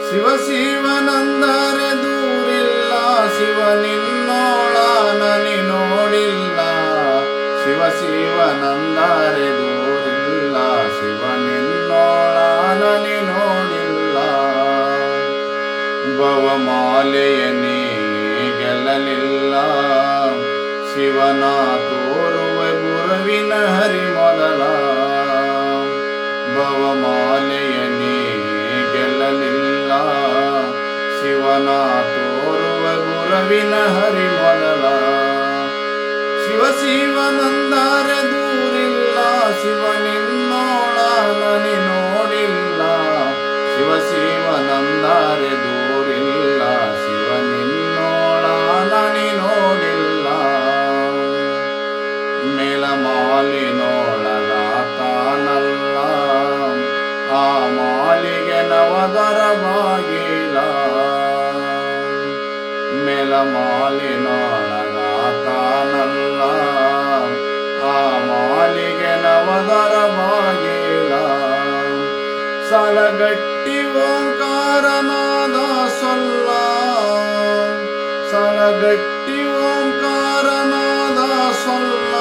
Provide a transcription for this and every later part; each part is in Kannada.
ಶಿವ ಶಿವನಂದರೆ ದೂರಿಲ್ಲ, ಶಿವ ನಿನ್ನೋಳ ನನಿ ನೋಡಿಲ್ಲ. ಶಿವ ಶಿವನಂದರೆ ದೂರಿಲ್ಲ, ಶಿವ ನಿನ್ನೋಳ ನನಿ ನೋಡಿಲ್ಲ. ಭವಮಾಲೆಯ ನೀ ಗೆಲ್ಲಲಿಲ್ಲ, ಶಿವನ ತೋರುವ ಗುರುವಿನ ಹರಿ ಮೊದಲ. ಭವಮಾಲೆಯ ನೀ ಗೆಲ್ಲಲಿಲ್ಲ, ಶಿವನ ತೋರುವ ಗುರುವಿನ ಹರಿ ಮೊದಲ. ಶಿವ ಶಿವನಂದರೆ ದೂರಿಲ್ಲ, ಶಿವ ನಿನ್ನೋಳ ನನಿ ನೋಡಿಲ್ಲ. ಶಿವ ಶಿವನಂದರೆ ದೂರಿಲ್ಲ, ಶಿವ ನಿನ್ನೋಳ ನನಿ ನೋಡಿಲ್ಲ. ಮೇಲಮಾಲಿನೊಳಗಾತಾನಲ್ಲ, ಆ ಮಾಲಿಗೆ ನವದರ ಬಾಗಿಲ. ಮೇಲಮಾಲಿನೊಳಗಾತಾನಲ್ಲ, ಆ ಮಾಲಿಗೆ ನವದರ ಬಾಗಿಲ. ಸಲಗಟ್ಟಿ ಓಂಕಾರನಾದ ಸೊಲ್ಲ, ಸಲಗಟ್ಟಿ ಓಂಕಾರನಾದ ಸೊಲ್ಲ.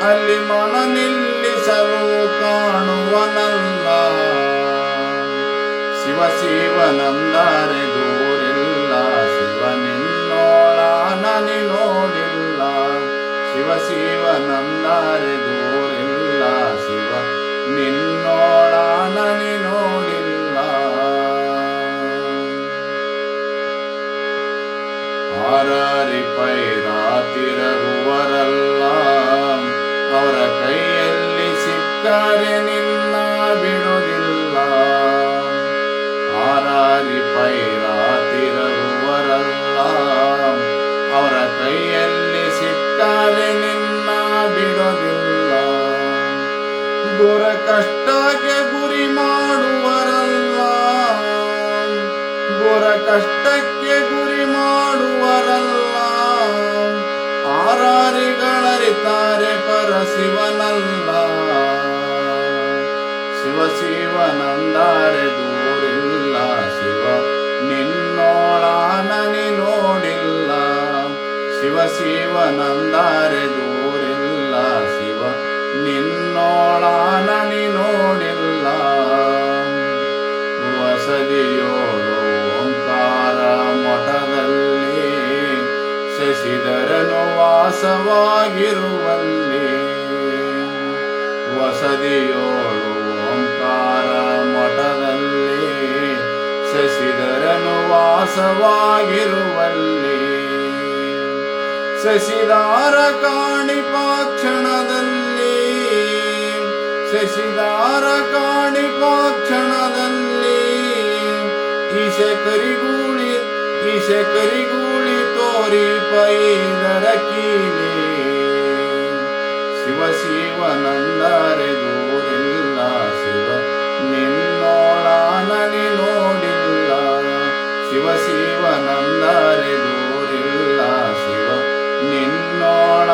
ಅಲ್ಲಿ ಮನ ನಿಲ್ಲಿಸಲು ಕಾಣುವನಲ್ಲ. ಶಿವ ಶಿವನಂದರೆ ದೂರಿಲ್ಲ, ಶಿವ ನಿನ್ನೋಳ ನನಿ ನೋಡಿಲ್ಲ. ಶಿವ ಶಿವನಂದರೆ ದೂರಿಲ್ಲ, ಶಿವ ನಿನ್ನೋಳ ನನಿ ನೋಡಿಲ್ಲ. ಆರಾರಿ ಪೈರ ತಿರುಗುವರಲ್ಲ, ಅವರ ಕೈಯಲ್ಲಿ ಸಿಕ್ಕರೆ ನಿನ್ನ ಬಿಡುವುದಿಲ್ಲ. ಆರಾರಿ ಪೈರ ತಿರುಗುವರಲ್ಲ, ಅವರ ಕೈಯಲ್ಲಿ ಸಿಕ್ಕರೆ ನಿನ್ನ ಬಿಡುವುದಿಲ್ಲ. ಗುರ ಕಷ್ಟಕ್ಕೆ ಗುರಿ ಮಾಡುವರಲ್ಲ, ಗುರ ಕಷ್ಟಕ್ಕೆ ಗುರಿ ಮಾಡುವರಲ್ಲ. ಆರಾರಿಗಳರಿತಾರೆ ಪರಶಿವನಲ್ಲ. ಶಿವ ಶಿವನಂದರೆ ದೂರಿಲ್ಲ, ಶಿವ ನಿನ್ನೋಳ ನನಿ ನೋಡಿಲ್ಲ. ಶಿವ ಶಿವನಂದರೆ ದೂರಿಲ್ಲ, ಶಿವ ನಿನ್ನೋಳ ನನಿ ನೋಡಿಲ್ಲ. ವಸದಿಯೋಳು ಓಂಕಾರ ಮಠದಲ್ಲಿ, ಶಶಿಧರನು ವಾಸವಾಗಿರುವಲ್ಲಿ. ವಸದಿಯೋಳು ಓಂಕಾರ ಮಠದಲ್ಲಿ, ಶಶಿಧರನು ವಾಸವಾಗಿರುವಲ್ಲಿ. ಶಶಿಧಾರ ಕಾಣಿಪಾಕ್ಷಣದಲ್ಲಿ, ಶಶಿಧಾರ ಕಾಣಿಪಾಕ್ಷಣದಲ್ಲಿ. ಈಶ ಕರಿಗೂಳಿ ತೋರಿ ಪೈದರ ಕೀಲಿ. ಶಿವ ಶಿವನಂದರೆ ದೂರಿಲ್ಲ, ಶಿವ ನಿನ್ನೋಳ ನನಿ ನೋಡಿಲ್ಲ. ಶಿವ ಶಿವನಂದರೆ ದೂರಿಲ್ಲ, ಶಿವ ನಿನ್ನೋಳ